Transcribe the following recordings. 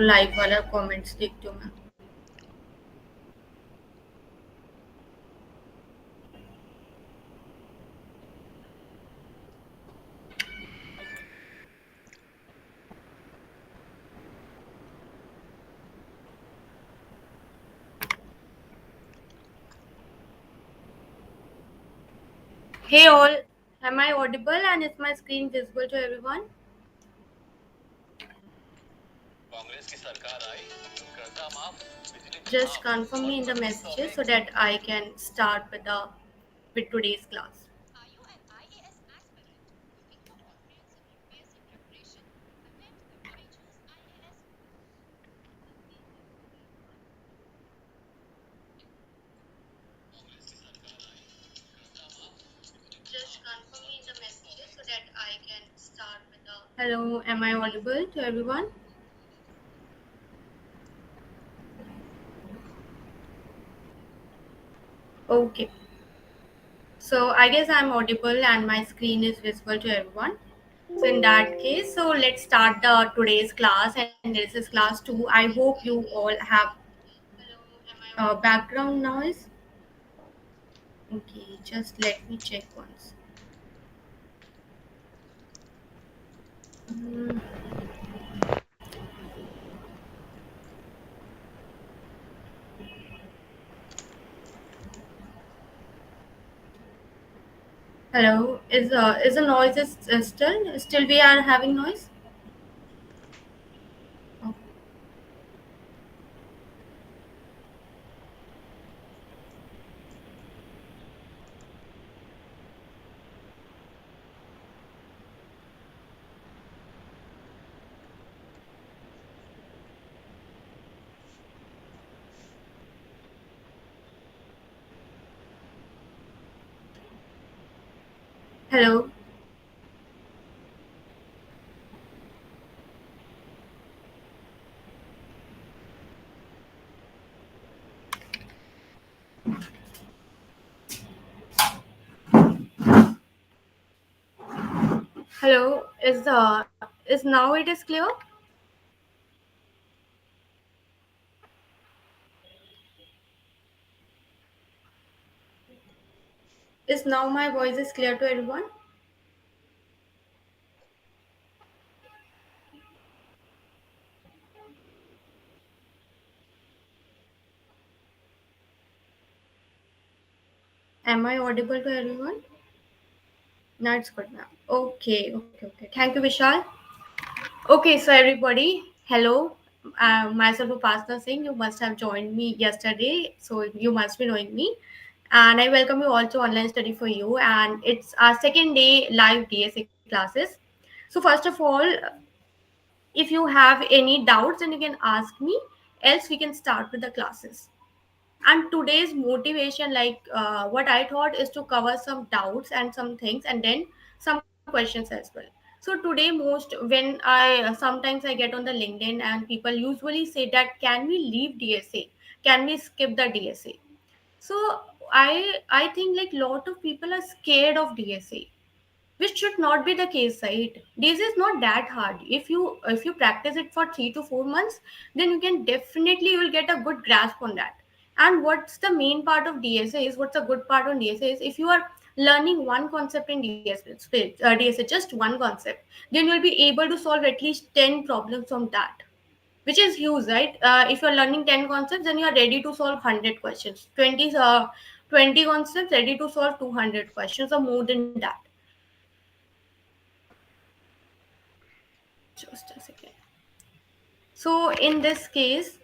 Live वाला comments देखती हूँ मैं. Hey all, am I audible and is my screen visible to everyone? Just confirm me in the messages so that I can start with today's class. Just confirm me in the messages so that I can start with the. Hello, am I audible to everyone? Okay, so I guess I'm audible and my screen is visible to everyone. So in that case, so let's start the today's class, and this is class 2. I hope you all have background noise. Okay, just let me check once. Mm, Hello, is the noise still we are having noise? Oh. Hello. Hello, is now it is clear? Is now my voice is clear to everyone? Am I audible to everyone? Now it's good now. Okay. Thank you, Vishal. Okay, so everybody, hello. Myself Upasana Singh. You must have joined me yesterday, so you must be knowing me. And I welcome you all to online study for you. And it's our second day live DSA classes. So first of all, if you have any doubts, then you can ask me. Else, we can start with the classes. And today's motivation, like what I thought, is to cover some doubts and some things, and then some questions as well. So today, most when sometimes I get on the LinkedIn and people usually say that can we leave DSA, can we skip the DSA. So I think like lot of people are scared of DSA, which should not be the case, right? This is not that hard. If you practice it for 3 to 4 months, then you can definitely, you will get a good grasp on that. And what's the main part of DSA is, what's a good part on DSA is, if you are learning one concept in DSA, just one concept, then you'll be able to solve at least 10 problems from that, which is huge, right? If you're learning 10 concepts, then you're ready to solve 100 questions. 20 concepts, ready to solve 200 questions or more than that. Just a second. So in this case,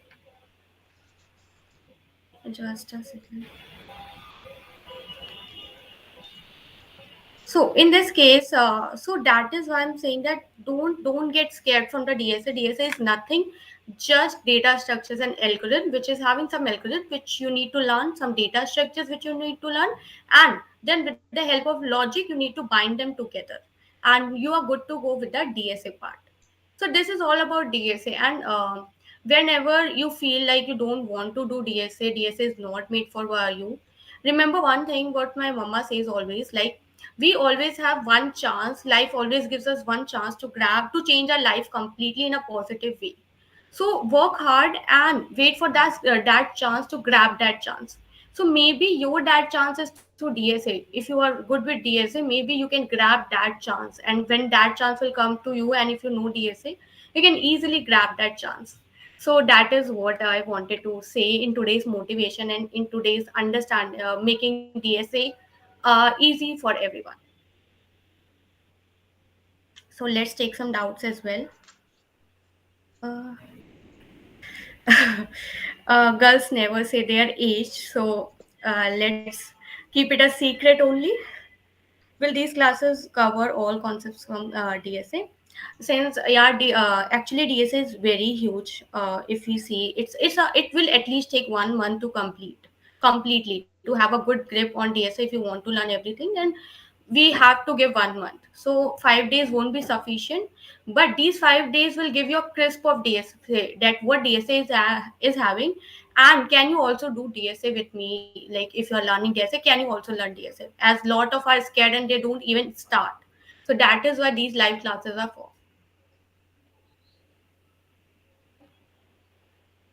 just a second. So in this case, so that is why I'm saying that don't get scared from the DSA. DSA is nothing, just data structures and algorithm, which is having some algorithm which you need to learn, some data structures which you need to learn, and then with the help of logic, you need to bind them together, and you are good to go with the DSA part. So this is all about DSA, and whenever you feel like you don't want to do DSA, DSA is not made for you. Remember one thing, what my mama says always, like we always have one chance. Life always gives us one chance to grab to change our life completely in a positive way. So work hard and wait for that chance to grab that chance. So maybe your that chance is through DSA. If you are good with DSA, maybe you can grab that chance, and when that chance will come to you, and if you know DSA, you can easily grab that chance. So that is what I wanted to say in today's motivation and in today's understand making DSA easy for everyone. So let's take some doubts as well. uh, Girls never say their age, so let's keep it a secret only. Will these classes cover all concepts from DSA? Since yeah, actually DSA is very huge. If we see, it will at least take 1 month to complete completely to have a good grip on DSA. If you want to learn everything, then we have to give 1 month. So 5 days won't be sufficient, but these 5 days will give you a crisp of DSA, that what DSA is having. And can you also do DSA with me? Like if you're learning DSA, can you also learn DSA? As lot of are scared and they don't even start. So that is why these live classes are for.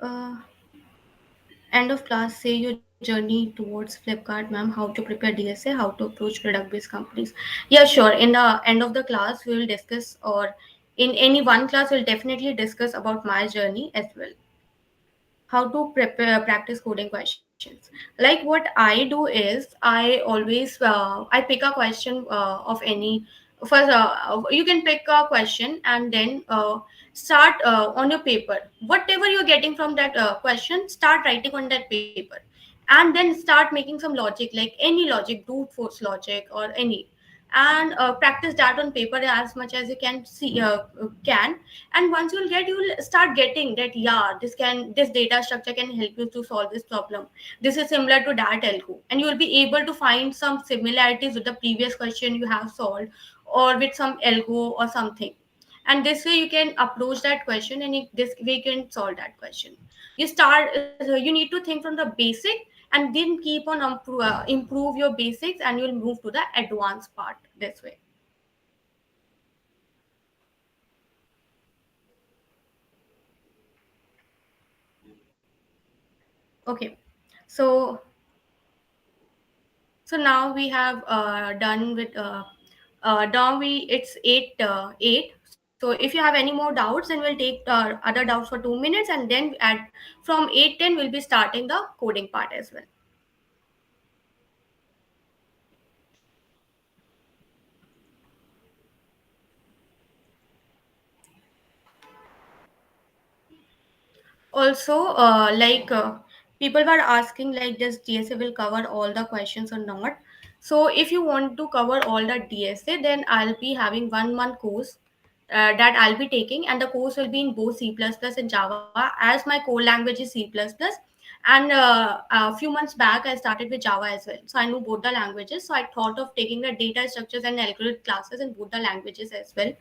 Uh, End of class, say your journey towards Flipkart, ma'am. How to prepare DSA, how to approach product-based companies. Yeah, sure. In the end of the class, we will discuss, or in any one class, we'll definitely discuss about my journey as well. How to prepare practice coding questions. Like what I do is I always I pick a question of any. First you can pick a question and then start on your paper, whatever you're getting from that question, start writing on that paper, and then start making some logic, like any logic, brute force logic or any, and practice that on paper as much as you can see can. And once you'll start getting that, yeah, this data structure can help you to solve this problem, this is similar to that algo, and you will be able to find some similarities with the previous question you have solved, or with some algo or something. And this way you can approach that question, and this way you can solve that question. You need to think from the basic, and then keep on improve your basics, and you'll move to the advanced part this way. Okay, so now we have done with now we it's 8. So if you have any more doubts, then we'll take other doubts for 2 minutes, and then at from 8:10 we'll be starting the coding part as well. Also people were asking, like, does DSA will cover all the questions or not? So if you want to cover all the DSA, then I'll be having 1 month course that I'll be taking, and the course will be in both C++ and Java, as my core language is C++. And a few months back I started with Java as well, so I know both the languages. So I thought of taking the data structures and algorithm classes in both the languages as well.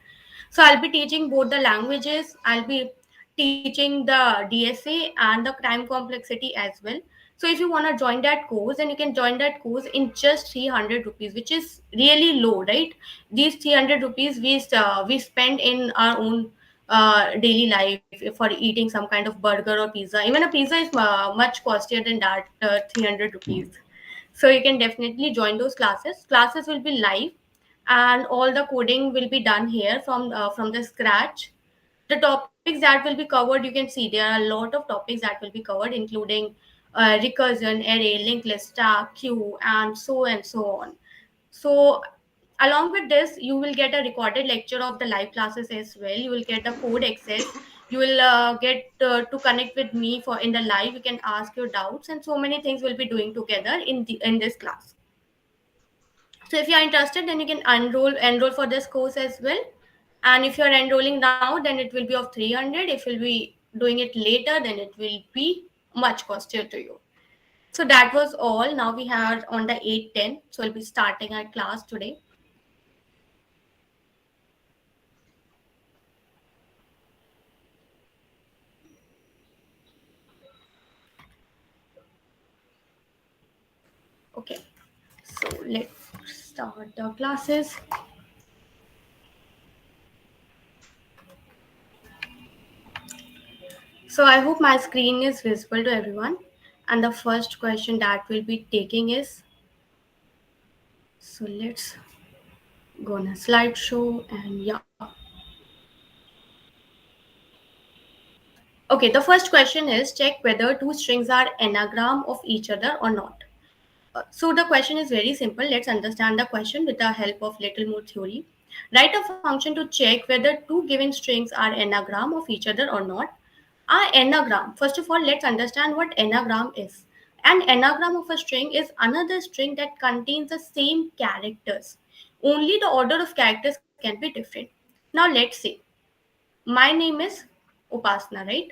So I'll be teaching both the languages. I'll be teaching the DSA and the crime complexity as well. So if you want to join that course, then you can join that course in just 300 rupees, which is really low, right? These 300 rupees we spend in our own daily life for eating some kind of burger or pizza. Even a pizza is much costlier than that 300 rupees. So you can definitely join those classes. Classes will be live, and all the coding will be done here from the scratch. The topics that will be covered, you can see there are a lot of topics that will be covered, including recursion, array, linked list, stack, queue, and so on. So along with this, you will get a recorded lecture of the live classes as well. You will get the code access. You will get to connect with me for in the live. You can ask your doubts, and so many things we'll be doing together in this class. So if you are interested, then you can enroll for this course as well. And if you are enrolling now, then it will be of 300. If you'll be doing it later, then it will be much costlier to you. So that was all. Now we have on the 8:10. So we'll be starting our class today. Okay. So let's start the classes. So I hope my screen is visible to everyone. And the first question that we'll be taking is, so let's go on a slideshow and yeah. Okay, the first question is check whether two strings are anagram of each other or not. So the question is very simple. Let's understand the question with the help of little more theory. Write a function to check whether two given strings are anagram of each other or not. Anagram. First of all, let's understand what anagram is. An anagram of a string is another string that contains the same characters. Only the order of characters can be different. Now let's say my name is Upasana, right?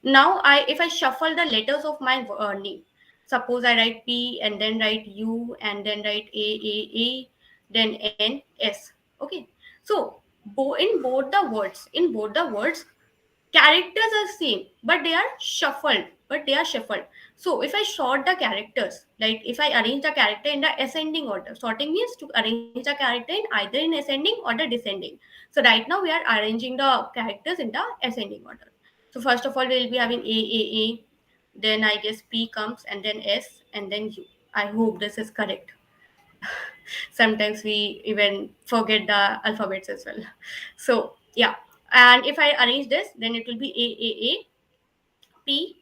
Now I if I shuffle the letters of my name, suppose I write P and then write U and then write A, then N, S. Okay. So in both the words, characters are same, but they are shuffled. So if I sort the characters, like if I arrange the character in the ascending order, sorting means to arrange the character in either in ascending or the descending. So right now we are arranging the characters in the ascending order. So first of all we'll be having A, then I guess P comes and then S and then U. I hope this is correct. Sometimes we even forget the alphabets as well. So yeah, and if I arrange this, then it will be AAAPSU,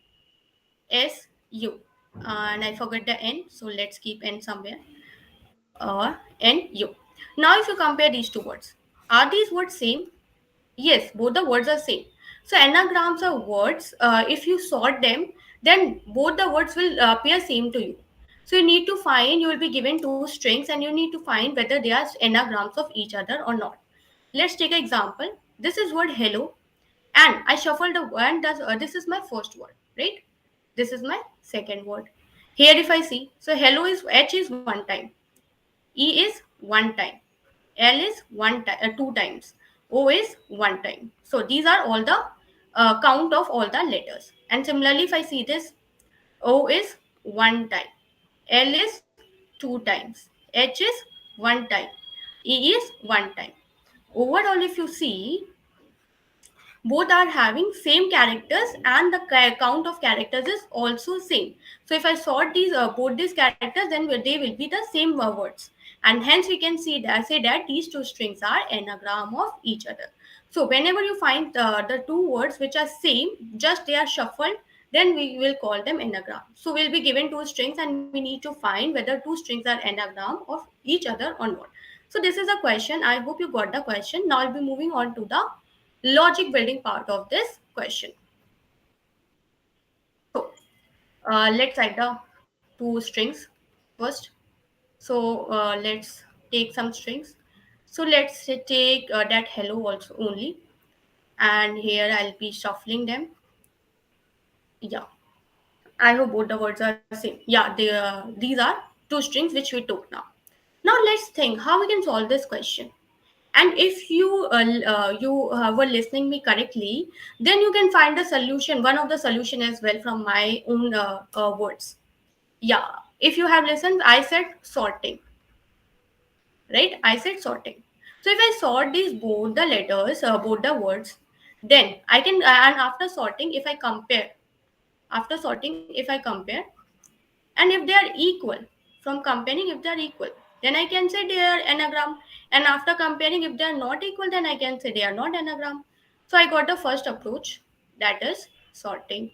and I forgot the N, so let's keep N somewhere, NU. Now if you compare these two words, are these words same? Yes, both the words are same. So anagrams are words. If you sort them, then both the words will appear same to you. So you need to find. You will be given two strings, and you need to find whether they are anagrams of each other or not. Let's take an example. This is word hello, and I shuffled the one. This is my first word, right? This is my second word. Here, if I see, so hello is H is one time, E is one time, L is one time, two times. O is one time. So these are all the count of all the letters. And similarly, if I see this, O is one time, L is two times, H is one time, E is one time. Overall, if you see, both are having same characters and the count of characters is also same. So if I sort these both these characters, then they will be the same words, and hence we can see that say that these two strings are anagram of each other. So whenever you find the two words which are same, just they are shuffled, then we will call them anagram. So we'll be given two strings and we need to find whether two strings are anagram of each other or not. So this is a question. I hope you got the question. Now I'll be moving on to the logic building part of this question. So let's write the two strings first. So let's take some strings. So let's take that hello also only, and here I'll be shuffling them. Yeah, I hope both the words are same. Yeah, these are two strings which we took now. Now let's think how we can solve this question. And if you were listening me correctly, then you can find a solution, one of the solution as well from my own words. Yeah, if you have listened, I said sorting, right? I said sorting. So if I sort these both the letters, both the words, then I can and after sorting, if I compare, after sorting, if I compare, and if they are equal, from comparing, if they are equal, then I can say they are anagram. And after comparing, if they are not equal, then I can say they are not anagram. So I got the first approach, that is sorting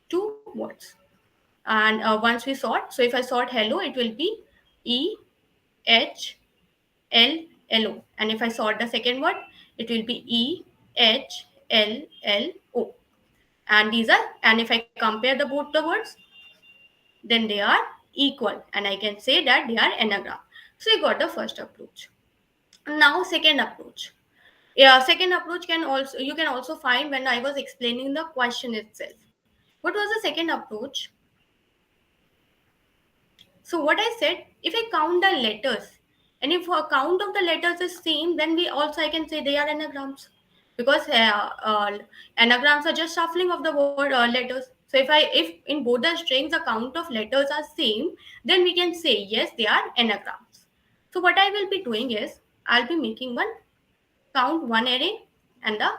two words. And once we sort, so if I sort hello, it will be EHLLO. And if I sort the second word, it will be EHLLO. And these are, and if I compare the both the words, then they are equal, and I can say that they are anagram. So you got the first approach. Now second approach. Yeah, second approach can also, you can also find when I was explaining the question itself. What was the second approach? So what I said, if I count the letters, and if a count of the letters is same, then we also, I can say they are anagrams, because anagrams are just shuffling of the word letters. So if in both the strings the count of letters are same, then we can say yes, they are anagrams. So what I will be doing is, I'll be making one count one array and the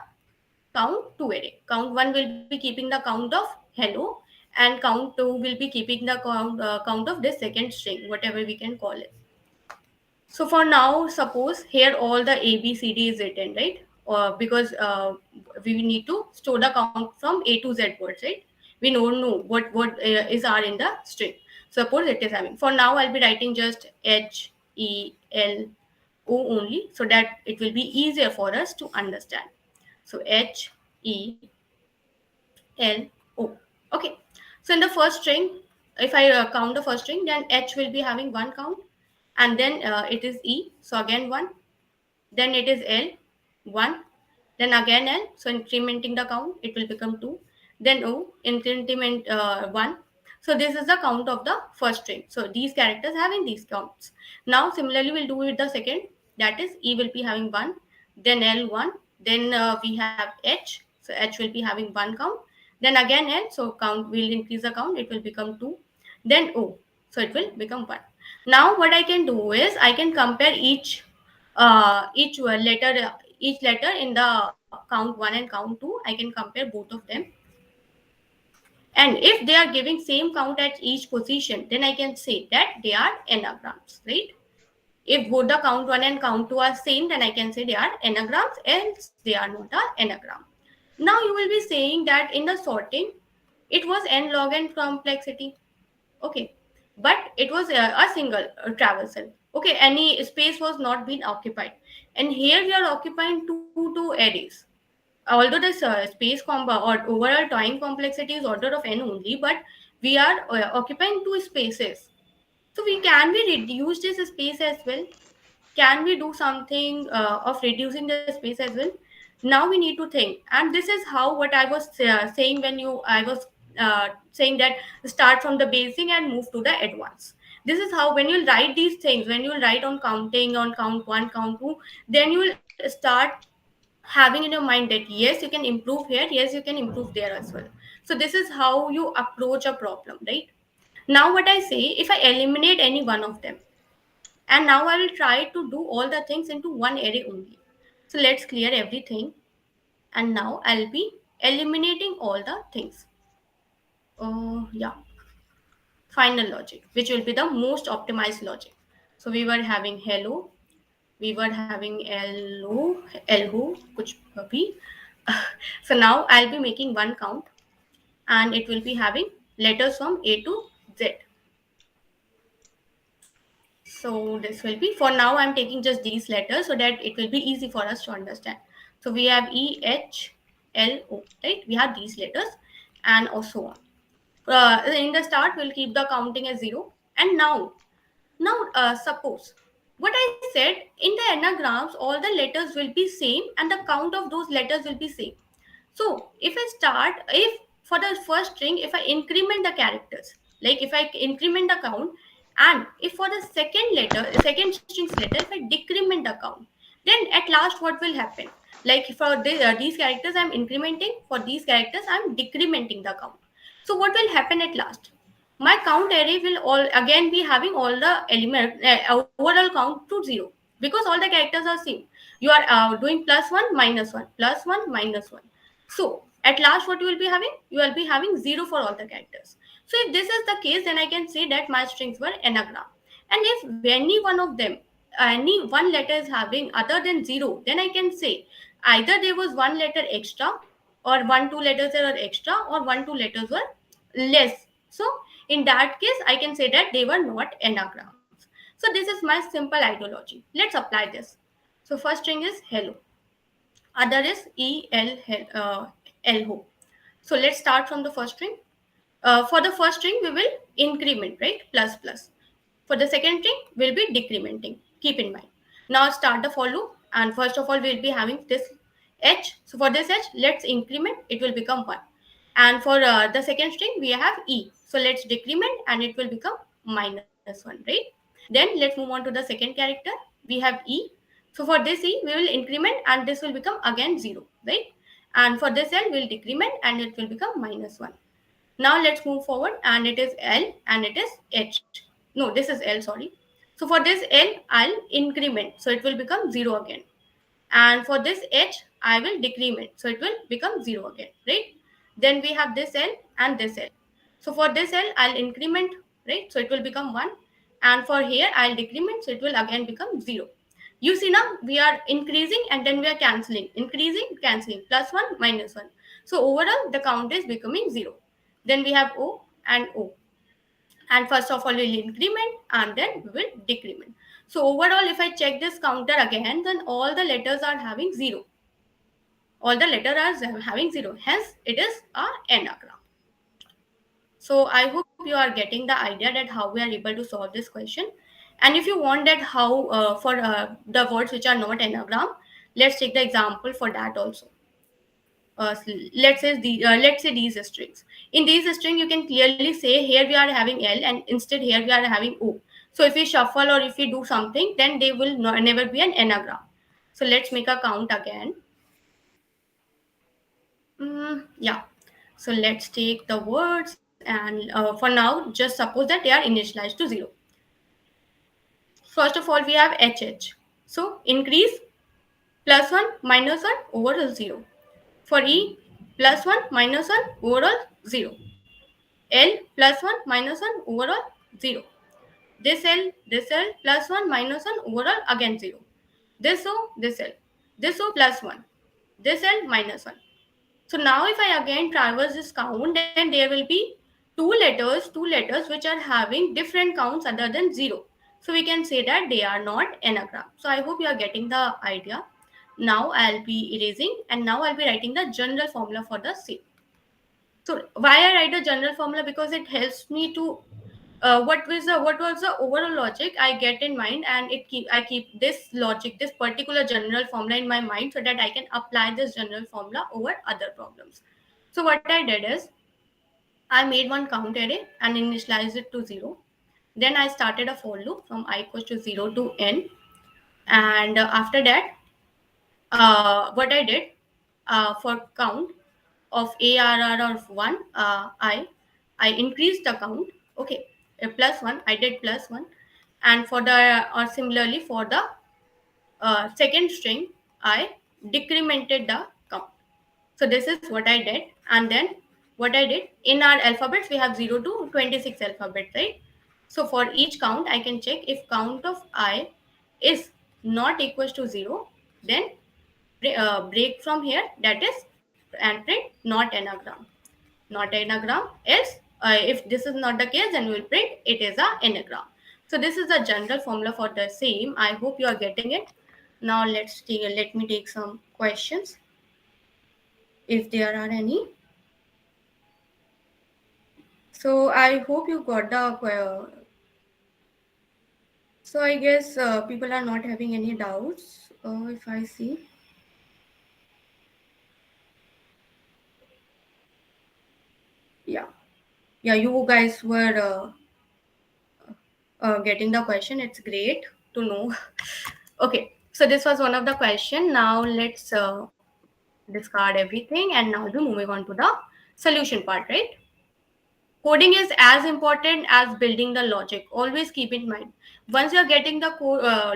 count 2 array. Count 1 will be keeping the count of hello, and count 2 will be keeping the count of this second string, whatever we can call it. So for now, suppose here all the A, B, C, D is written, right? Because we need to store the count from A to Z words, right? We don't know what is R in the string. Suppose it is having. For now, I'll be writing just H, E, L, O only, so that it will be easier for us to understand. So H, E, L, O. Okay. So in the first string, if I count the first string, then H will be having one count, and then it is E. So again one, then it is L, 1, then again L, so incrementing the count, it will become 2, then O, increment 1. So this is the count of the first string. So these characters having these counts. Now similarly we'll do with the second, that is E will be having 1, then L 1, then we have H, so H will be having 1 count, then again L, so count will increase the count, it will become 2, then O, so it will become 1. Now what I can do is I can compare each letter in the count 1 and count 2. I can compare both of them, and if they are giving same count at each position, then I can say that they are anagrams, right? If both the count 1 and count 2 are same, then I can say they are anagrams, else they are not a anagram. Now you will be saying that in the sorting it was n log n complexity. Okay, but it was a single traversal. Okay, any space was not being occupied, and here we are occupying two arrays. Although this or overall time complexity is order of n only, but we are occupying two spaces. So we can we reduce this space as well? Can we do something of reducing the space as well? Now we need to think, and this is how what I was saying when you I was saying that start from the basic and move to the advanced. This is how when you write these things, when you write on counting, on count 1, count 2, then you will start having in your mind that yes, you can improve here, yes, you can improve there as well. So this is how you approach a problem, right? Now what I say, if I eliminate any one of them, and now I will try to do all the things into one array only. So let's clear everything, and now I'll be eliminating all the things. Yeah, final logic, which will be the most optimized logic. So we were having hello, we were having LO, kuch bhi. So now I'll be making one count, and it will be having letters from A to Z. So this will be, for now I'm taking just these letters so that it will be easy for us to understand. So we have E, H, L, O, right? We have these letters and also on. In the start, we'll keep the counting as 0. And now suppose what I said, in the anagrams, all the letters will be same and the count of those letters will be same. So if for the first string, if I increment the characters, like if I increment the count, and if for the second string's letter, if I decrement the count, then at last what will happen? Like for these characters I'm incrementing, for these characters I'm decrementing the count. So what will happen at last? My count array will all again be having all the overall count to 0, because all the characters are same. You are doing +1 -1 +1 -1. So at last what you will be having? You will be having 0 for all the characters. So if this is the case, then I can say that my strings were anagram. And if any one of them, any one letter is having other than 0, then I can say either there was one letter extra, or 1 2 letters were extra, or 1 2 letters were less. So in that case, I can say that they were not anagrams. So this is my simple ideology. Let's apply this. So first string is hello, other is Elho. So let's start from the first string. For the first string, we will increment, right? Plus plus. For the second string, we'll be decrementing. Keep in mind. Now start the for loop, and first of all, we'll be having this h. So for this h, let's increment. It will become 1. And for the second string, we have e. So let's decrement, and it will become -1, right? Then let's move on to the second character. We have e. So for this e, we will increment, and this will become again 0, right? And for this l, we'll decrement, and it will become -1. Now let's move forward, and it is L and it is H. No, this is L, sorry. So for this L, I'll increment. So it will become 0 again. And for this H, I will decrement. So it will become 0 again, right? Then we have this L and this L. So for this L, I'll increment, right? So it will become 1. And for here, I'll decrement. So it will again become 0. You see now, we are increasing and then we are cancelling. Increasing, cancelling. Plus 1, minus 1. So overall, the count is becoming 0. Then we have O and O. And first of all, we'll increment and then we will decrement. So overall, if I check this counter again, then all the letters are having 0. All the letters are having 0. Hence, it is a anagram. So I hope you are getting the idea that how we are able to solve this question. And if you want that how for the words which are not anagram, let's take the example for that also. Let's say these strings. In these string, you can clearly say here we are having L and instead here we are having O. So if we shuffle or if we do something, then they will never be an anagram. So let's make a count again. Yeah. So let's take the words and for now, just suppose that they are initialized to 0. First of all, we have HH. So increase plus 1 minus 1 overall 0. For E, plus 1 minus 1 overall 0. L plus 1 minus 1 overall 0. This L plus 1 minus 1 overall again 0. This O, this L. This O plus 1. This L minus 1. So now if I again traverse this count, then there will be two letters which are having different counts other than 0. So we can say that they are not anagram. So I hope you are getting the idea. Now I'll be erasing and now I'll be writing the general formula for the same. So why I write a general formula? Because it helps me to what was the overall logic I get in mind, and I keep this logic, this particular general formula in my mind, so that I can apply this general formula over other problems. So what I did is I made one count array and initialized it to 0. Then I started a for loop from I equals to 0 to n, and after that, what I did for count of ARR of 1, I increased the count. Okay, plus 1, I did plus 1. And for the, or similarly for the second string, I decremented the count. So this is what I did. And then what I did, in our alphabets, we have 0 to 26 alphabet, right? So for each count, I can check if count of I is not equals to 0, then break from here, that is, and print not anagram. Not anagram, else if this is not the case, then we will print it is a anagram. So this is the general formula for the same. I hope you are getting it. Now let me take some questions if there are any. So I hope you got the so I guess people are not having any doubts. If I see, yeah, yeah, you guys were getting the question. It's great to know. Okay, so this was one of the question. Now let's discard everything and now we're moving on to the solution part, right? Coding is as important as building the logic. Always keep in mind. Once you're getting the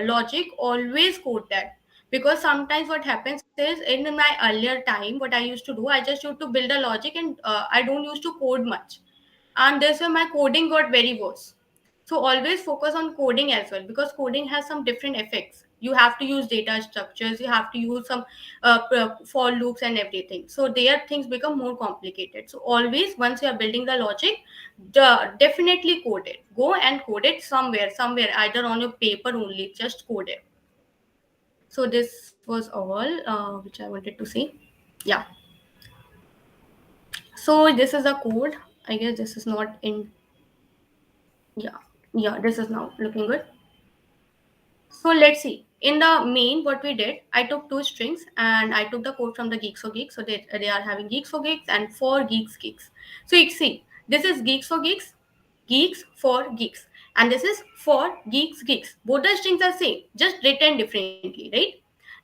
logic, always code that. Because sometimes what happens is in my earlier time, what I used to do, I just used to build a logic and I don't used to code much. And this way my coding got very worse. So always focus on coding as well, because coding has some different effects. You have to use data structures, you have to use some for loops and everything, so their things become more complicated. So always once you are building the logic, definitely code it. Go and code it somewhere, either on your paper only, just code it. So this was all which I wanted to say. Yeah, so this is a code. I guess this is not in. Yeah, yeah, this is now looking good. So let's see. In the main, what we did, I took two strings and I took the code from the Geeks for Geeks. So they are having Geeks for Geeks and for Geeks Geeks. So you see, this is Geeks for Geeks, Geeks for Geeks, and this is for Geeks Geeks. Both the strings are same, just written differently, right?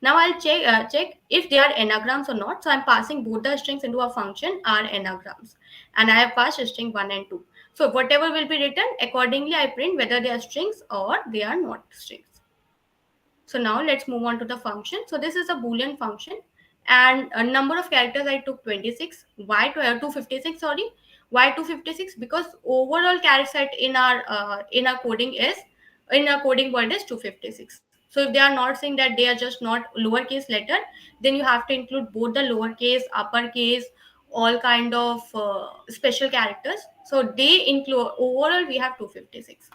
Now I'll check if they are anagrams or not. So I'm passing both the strings into a function are anagrams, and I have passed string 1 and 2. So whatever will be written accordingly, I print whether they are strings or they are not strings. So now let's move on to the function. So this is a Boolean function, and a number of characters I took 26. Why 256? Sorry, why 256? Because overall character set in our coding is in our coding world is 256. So if they are not saying that they are just not lowercase letter, then you have to include both the lowercase, uppercase, all kind of special characters. So they include overall we have 256.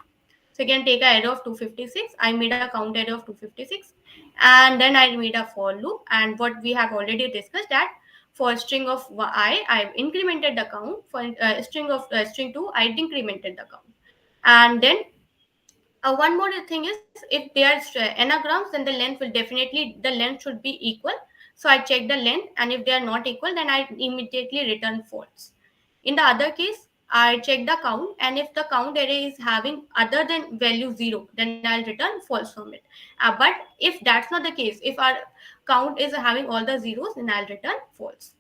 So you can take a array of 256. I made a count array of 256, and then I made a for loop. And what we have already discussed that for string of I've incremented the count. For string 2, I decremented the count. And then one more thing is, if they are anagrams, then the length should be equal. So I check the length, and if they are not equal, then I immediately return false. In the other case, I check the count, and if the count array is having other than value 0, then I'll return false from it. But if that's not the case, if our count is having all the zeros, then I'll return false.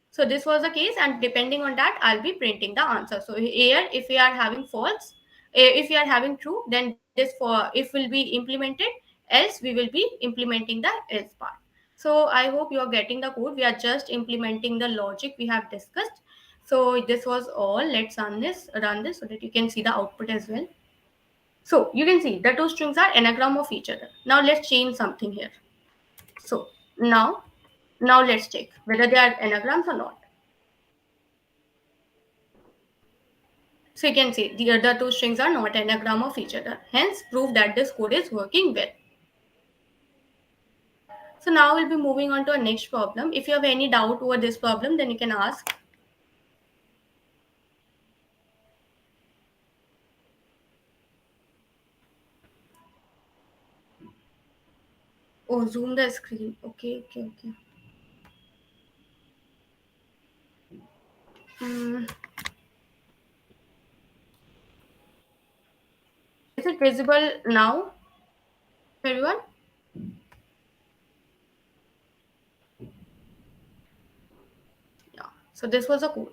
So this was the case, and depending on that, I'll be printing the answer. So here, if we are having false, if we are having true, then this for if will be implemented, else we will be implementing the else part. So I hope you are getting the code. We are just implementing the logic we have discussed. So this was all. Let's run this so that you can see the output as well. So you can see the two strings are anagram of each other. Now let's change something here. So now, now let's check whether they are anagrams or not. So you can see the other two strings are not anagram of each other. Hence, prove that this code is working well. So now we'll be moving on to our next problem. If you have any doubt over this problem, then you can ask. Oh, zoom the screen. Okay, okay, okay. Hmm. Is it visible now, everyone? Yeah. So this was a code.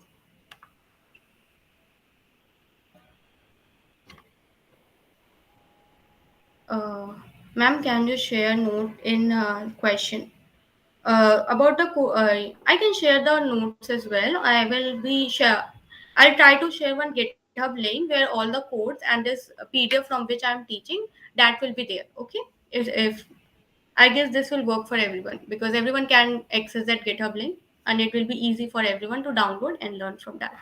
Uh, Ma'am, can you share note in question? About the I can share the notes as well. I will be share. I'll try to share one GitHub link where all the codes and this PDF from which I'm teaching, that will be there. Okay, if I guess this will work for everyone, because everyone can access that GitHub link, and it will be easy for everyone to download and learn from that.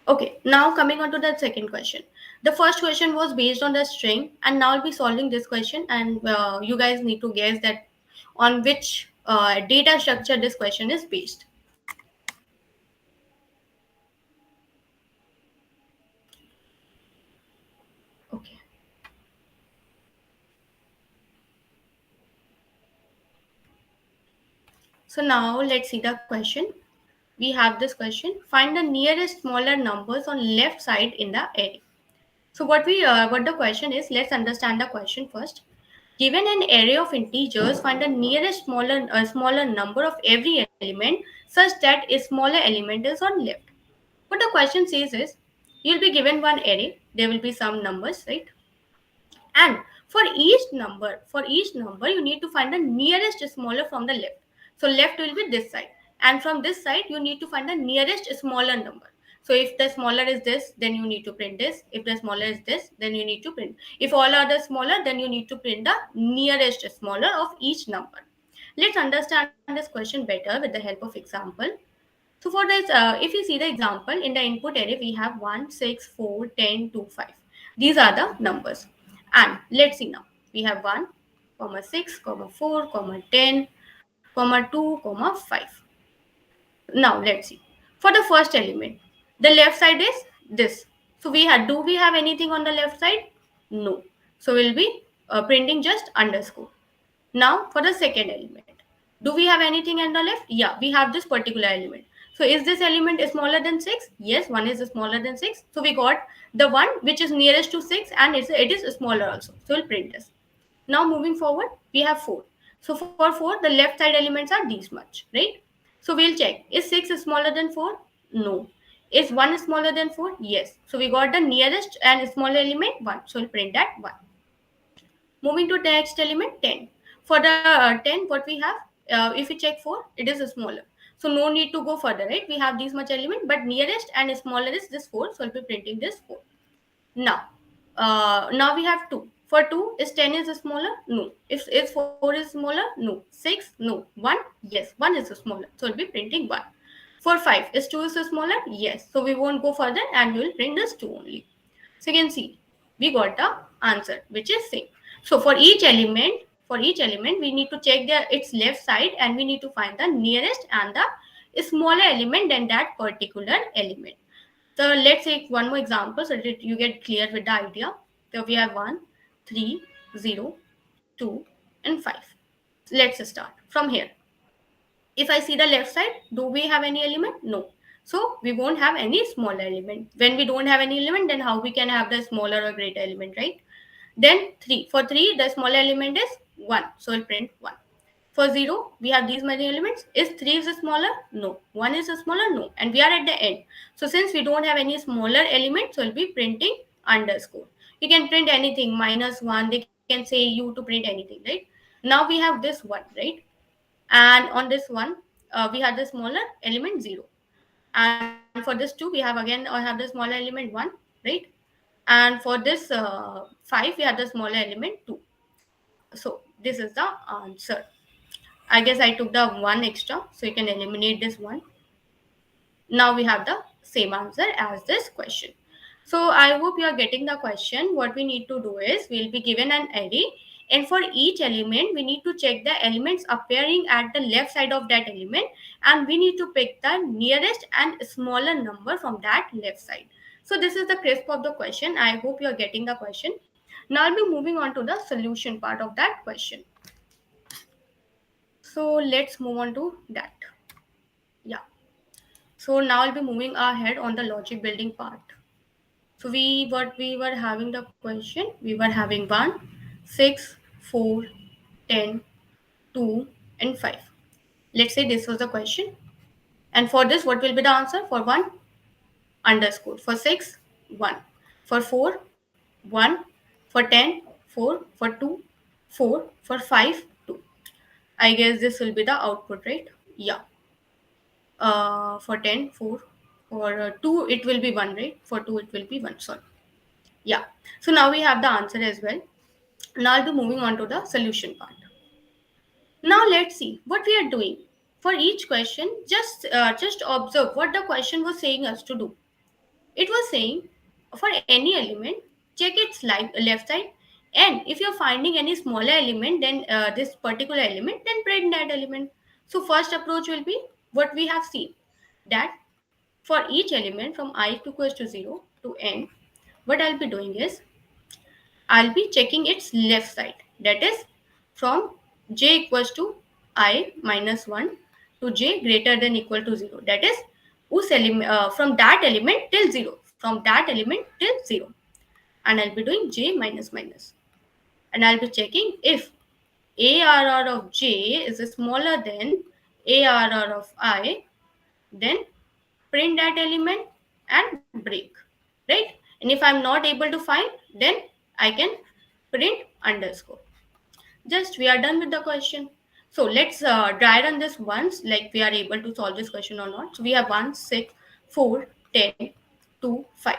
Okay, now coming on to the second question. The first question was based on the string, and now I'll be solving this question, and you guys need to guess that on which data structure this question is based. Okay. So now let's see the question. We have this question. Find the nearest smaller numbers on left side in the array. So what the question is, let's understand the question first. Given an array of integers, find the nearest smaller number of every element such that a smaller element is on left. What the question says is, you'll be given one array. There will be some numbers, right? And for each number, you need to find the nearest smaller from the left. So left will be this side, and from this side, you need to find the nearest smaller number. So if the smaller is this, then you need to print this. If the smaller is this, then you need to print. If all are the smaller, then you need to print the nearest smaller of each number. Let's understand this question better with the help of example. So for this, if you see the example, in the input array, we have 1, 6, 4, 10, 2, 5. These are the numbers. And let's see now. We have 1, comma 6, comma 4, comma 10, comma 2, comma 5. Now let's see. For the first element, the left side is this. So do we have anything on the left side? No. So we'll be printing just underscore. Now for the second element, do we have anything on the left? Yeah, we have this particular element. So is this element smaller than 6? Yes, 1 is smaller than 6. So we got the one which is nearest to 6, and it is smaller also. So we'll print this. Now moving forward, we have 4. So for 4, the left side elements are these much, right? So we'll check. Is 6 smaller than 4? No. Is 1 smaller than 4? Yes. So we got the nearest and smaller element 1. So we'll print that 1. Moving to the next element, 10. For the 10, what we have, if we check 4, it is smaller. So no need to go further, right? We have these much element, but nearest and smaller is this 4. So I'll be printing this 4. Now, now we have 2. For 2, is 10 is smaller? No. If is 4 is smaller? No. 6? No. 1? Yes. 1 is smaller. So we'll be printing 1. For 5, is 2 is smaller? Yes. So we won't go further and we will print this 2 only. So you can see, we got the answer, which is same. So for each element, we need to check its left side and we need to find the nearest and the smaller element than that particular element. So let's take one more example so that you get clear with the idea. So we have 1, 3, 0, 2, and 5. Let's start from here. If I see the left side, do we have any element? No. So we won't have any smaller element. When we don't have any element, then how we can have the smaller or greater element, right? Then 3. For 3, the smaller element is 1. So we'll print 1. For 0, we have these many elements. Is 3 is smaller? No. 1 is smaller? No. And we are at the end. So since we don't have any smaller element, so we'll be printing underscore. You can print anything, -1. They can say you to print anything, right? Now we have this 1, right? And on this one, we have the smaller element 0. And for this 2, we have again have the smaller element 1, right? And for this 5, we have the smaller element 2. So this is the answer. I guess I took the 1 extra, so you can eliminate this 1. Now we have the same answer as this question. So I hope you are getting the question. What we need to do is, we'll be given an array, and for each element we need to check the elements appearing at the left side of that element, and we need to pick the nearest and smaller number from that left side. So this is the crisp of the question. I hope you are getting the question. Now I'll be moving on to the solution part of that question. So let's move on to that. Yeah. So now I'll be moving ahead on the logic building part. So we were having the question, we were having 1, 6, 4, 10, 2, and 5. Let's say this was the question. And for this, what will be the answer? For 1, underscore. For 6, 1. For 4, 1. For 10, 4. For 2, 4. For 5, 2. I guess this will be the output, right? Yeah. For 10, 4. For 2, it will be 1, right? For 2, it will be 1. Sorry. Yeah. So now we have the answer as well. Now I'll be moving on to the solution part. Now let's see what we are doing. For each question, just observe what the question was saying us to do. It was saying, for any element, check its left side, and if you're finding any smaller element than this particular element, then print that element. So first approach will be what we have seen, that for each element from I equals to 0 to n, what I'll be doing is, I'll be checking its left side. That is, from j equals to I minus 1 to j greater than equal to 0. That is, from that element till 0. From that element till 0. And I'll be doing j minus minus. And I'll be checking if ARR of j is smaller than ARR of I, then print that element and break, right? And if I'm not able to find, then I can print underscore. Just we are done with the question. So let's dry run this once, like we are able to solve this question or not. So we have 1, 6, 4, 10, 2, 5.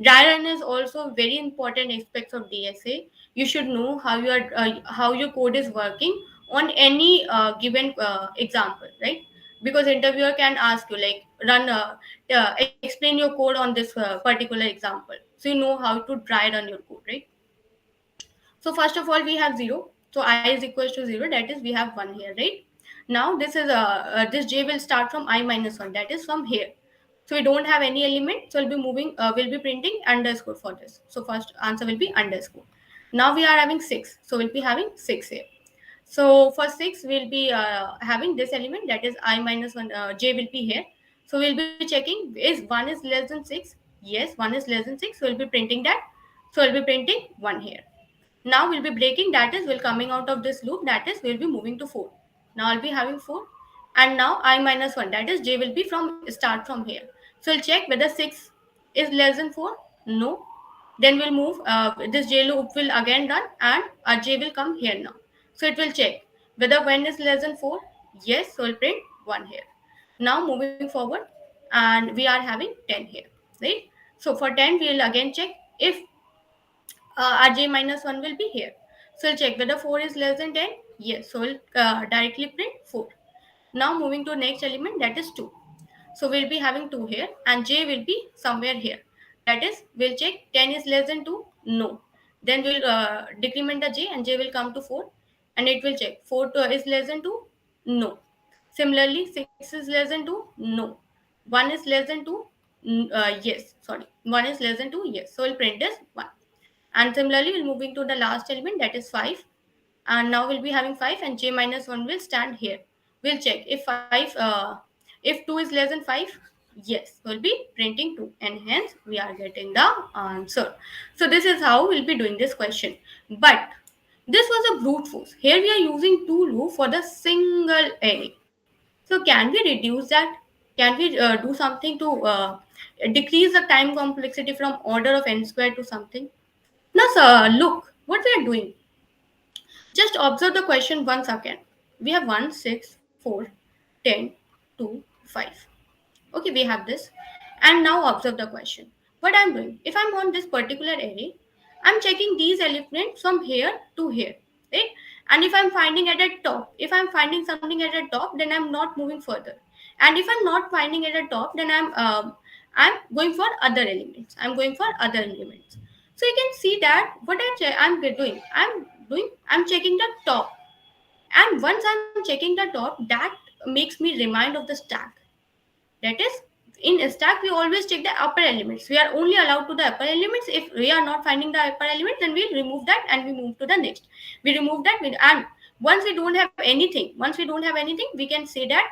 Dry run is also very important aspects of DSA. You should know how your code is working on any given example, right? Because interviewer can ask you, like, explain your code on this particular example, so you know how to dry run your code, right? So first of all, we have 0. So I is equals to 0. That is, we have 1 here, right? Now this j will start from I minus 1. That is from here. So we don't have any element. So we'll be printing underscore for this. So first answer will be underscore. Now we are having 6. So we'll be having 6 here. So for 6, we'll be having this element. That is I minus 1. J will be here. So we'll be checking, is 1 is less than 6? Yes, 1 is less than 6. So we'll be printing that. So we'll be printing 1 here. Now we'll be breaking, that is, we'll coming out of this loop, that is, we'll be moving to 4. Now I'll be having 4. And now I minus 1, that is, j will be start from here. So we'll check whether 6 is less than 4. No. Then we'll move, this j loop will again run, and our j will come here now. So it will check whether 1 is less than 4. Yes, so we'll print 1 here. Now moving forward, and we are having 10 here, right? So for 10, we will again check if our j minus 1 will be here. So we'll check whether 4 is less than 10. Yes, so we'll directly print 4. Now moving to next element, that is 2. So we'll be having 2 here and j will be somewhere here. That is, we'll check 10 is less than 2. No. Then we'll decrement the j and j will come to 4 and it will check 4 is less than 2. No. Similarly, 6 is less than 2. No. 1 is less than 2. Yes. Sorry. 1 is less than 2. Yes. So we'll print this 1. And similarly, we'll moving to the last element, that is 5. And now we'll be having 5 and j minus 1 will stand here. We'll check if 2 is less than 5. Yes, we'll be printing 2 and hence we are getting the answer. So this is how we'll be doing this question. But this was a brute force. Here we are using two loop for the single array. So can we reduce that? Can we do something to decrease the time complexity from order of n square to something? Now, sir, look what we are doing. Just observe the question once again. We have 1, 6, 4, 10, 2, 5. Okay, we have this. And now observe the question. What I'm doing, if I'm on this particular array, I'm checking these elements from here to here, right? And if I'm finding at the top, if I'm finding something at the top, then I'm not moving further. And if I'm not finding at the top, then I'm going for other elements. I'm going for other elements. So you can see that what I'm doing, I'm checking the top. And once I'm checking the top, that makes me remind of the stack. That is, in a stack we always check the upper elements. We are only allowed to the upper elements. If we are not finding the upper elements, then we remove that and we move to the next. We remove that and once we don't have anything, we can say that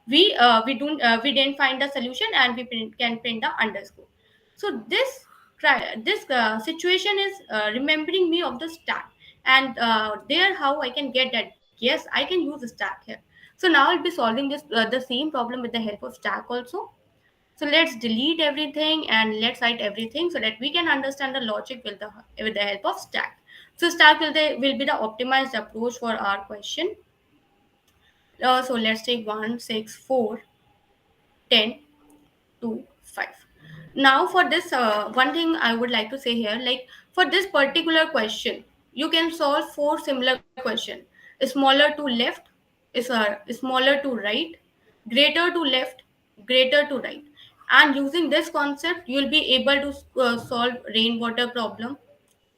we didn't find the solution and can print the underscore. So this situation is remembering me of the stack, and there how I can get that. Yes, I can use a stack here. So now I'll be solving this the same problem with the help of stack also. So let's delete everything and let's write everything so that we can understand the logic with the help of stack. So stack will be the optimized approach for our question. So let's take 1, 6, 4, 10, 2, 5. Now for this one thing I would like to say here, like for this particular question, you can solve four similar questions. Smaller to left, smaller to right, greater to left, greater to right. And using this concept, you'll be able to solve rainwater problem,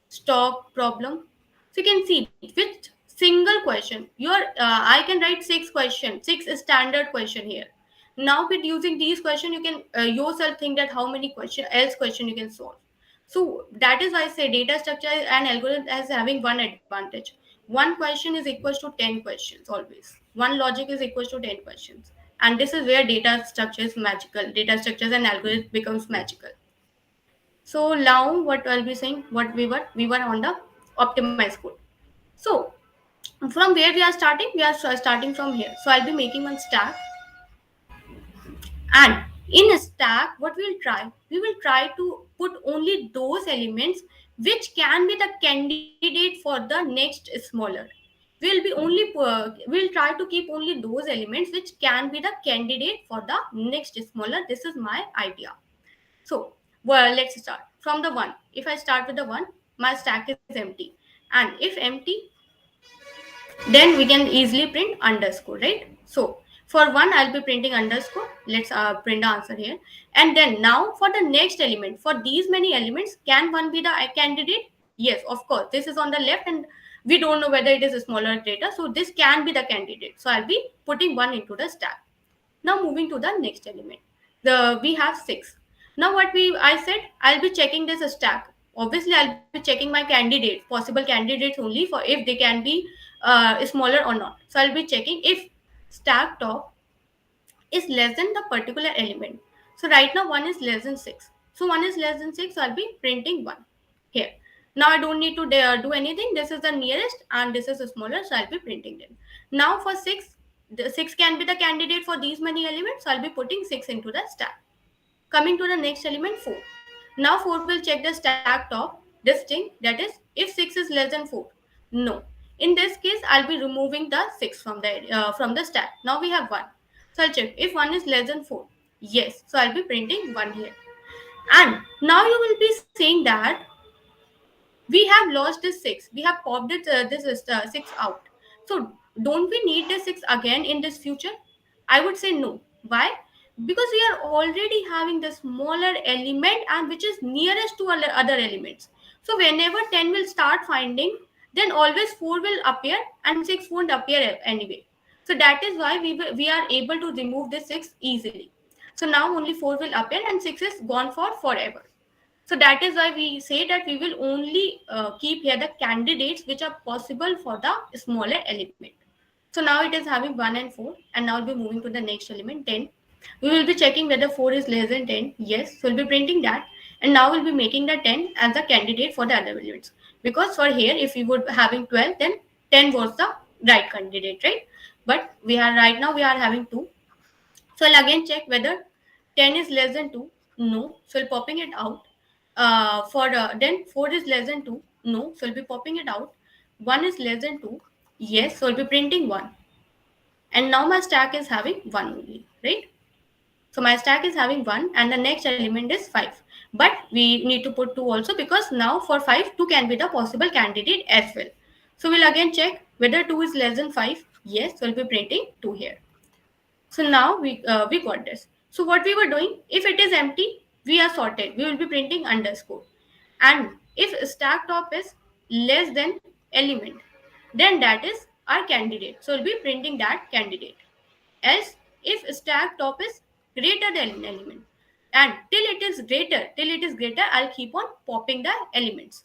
stock problem. So you can see with single question, I can write six standard question here. Now with using these question, you can yourself think that how many question you can solve. So that is why I say data structure and algorithm as having one advantage. One question is equals to 10 questions always. One logic is equals to 10 questions. And this is where data structure is magical. Data structures and algorithm becomes magical. So now what I'll be saying, what we were on the optimized code. So from where we are starting, we are starting from here. So I'll be making one stack, and in a stack, what we will try to put only those elements which can be the candidate for the next smaller. We'll try to keep only those elements which can be the candidate for the next smaller. This is my idea. So, well, let's start from the one. If I start with the one, my stack is empty. And if empty, then we can easily print underscore, right? So, for one, I'll be printing underscore. Let's print the answer here. And then now for the next element, for these many elements, can one be the candidate? Yes, of course. This is on the left and we don't know whether it is smaller or greater. So, this can be the candidate. So, I'll be putting one into the stack. Now moving to the next element. We have 6. Now what I said, I'll be checking this stack. Obviously, I'll be checking my candidates, possible candidates only for if they can be smaller or not. So I'll be checking if stack top is less than the particular element. So right now 1 is less than 6. So 1 is less than 6, so I'll be printing 1 here. Now I don't need to do anything. This is the nearest and this is smaller, so I'll be printing them. Now for 6, the 6 can be the candidate for these many elements, so I'll be putting 6 into the stack. Coming to the next element, 4. Now 4 will check the stack top, this thing, that is if 6 is less than 4. No. In this case, I'll be removing the 6 from the stack. Now we have 1. So I'll check if 1 is less than 4. Yes. So I'll be printing 1 here. And now you will be saying that we have lost this 6, we have popped this 6 out, so don't we need the 6 again in this future? I would say no. Why? Because we are already having the smaller element and which is nearest to other elements. So whenever 10 will start finding, then always 4 will appear and 6 won't appear anyway. So that is why we are able to remove this 6 easily. So now only 4 will appear and 6 is gone for forever. So that is why we say that we will only keep here the candidates which are possible for the smaller element. So now it is having 1 and 4, and now we'll be moving to the next element 10. We will be checking whether 4 is less than 10. Yes, so we'll be printing that, and now we'll be making the 10 as the candidate for the other elements. Because for here, if we would having 12, then 10 was the right candidate, right? But we are right now we are having 2. So I'll again check whether 10 is less than 2. No. So I'll popping it out. Then 4 is less than 2. No. So I'll be popping it out. 1 is less than 2. Yes. So I'll be printing 1. And now my stack is having 1 only, right? So my stack is having 1 and the next element is 5. But we need to put 2 also, because now for 5, 2 can be the possible candidate as well. So we'll again check whether 2 is less than 5. Yes. So I'll be printing 2 here. So now we got this. So what we were doing, if it is empty, we are sorted. We will be printing underscore. And if stack top is less than element, then that is our candidate. So we'll be printing that candidate. Else, if stack top is greater than element, and till it is greater, I'll keep on popping the elements.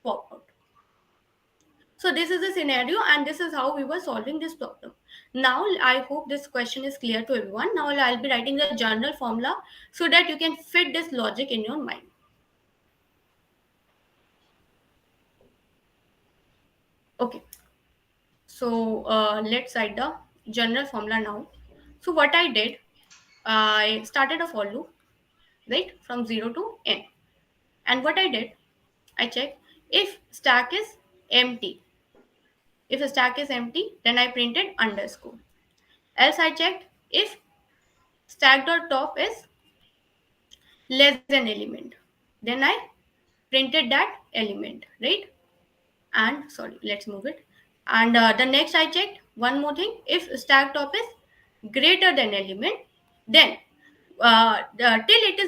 Pop out. So this is the scenario, and this is how we were solving this problem. Now I hope this question is clear to everyone. Now I'll be writing the general formula so that you can fit this logic in your mind. Okay. So let's write the general formula now. So what I did, I started a for loop, right, from 0 to n. And what I did, I checked if stack is empty. If the stack is empty, then I printed underscore. Else I checked if stack dot top is less than element, then I printed that element, right? And sorry, let's move it. And the next I checked one more thing, if stack top is greater than element, then till it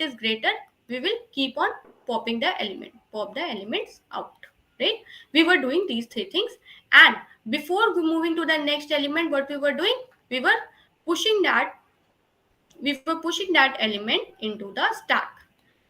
is greater, we will keep on popping the element, pop the elements out, right? We were doing these 3 things, and before we moving to the next element, what we were doing, we were pushing that element into the stack,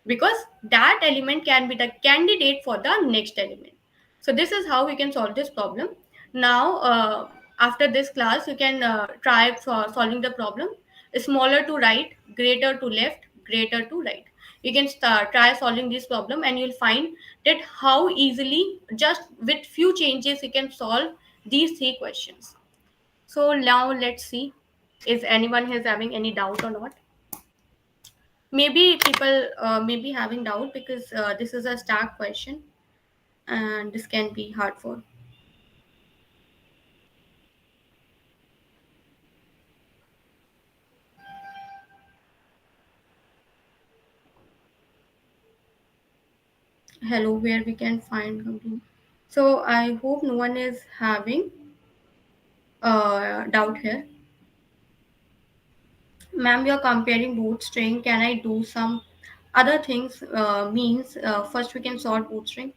because that element can be the candidate for the next element. So this is how we can solve this problem. Now after this class, you can try for solving the problem smaller to right, greater to left, greater to right. You can try solving this problem, and you'll find that how easily, just with few changes, you can solve these 3 questions. So now let's see if anyone is having any doubt or not. Maybe people may be having doubt, because this is a stack question and this can be hard for. Hello, where we can find something. So I hope no one is having doubt here. Ma'am, you're comparing bootstring. Can I do some other things? Means first we can sort bootstring.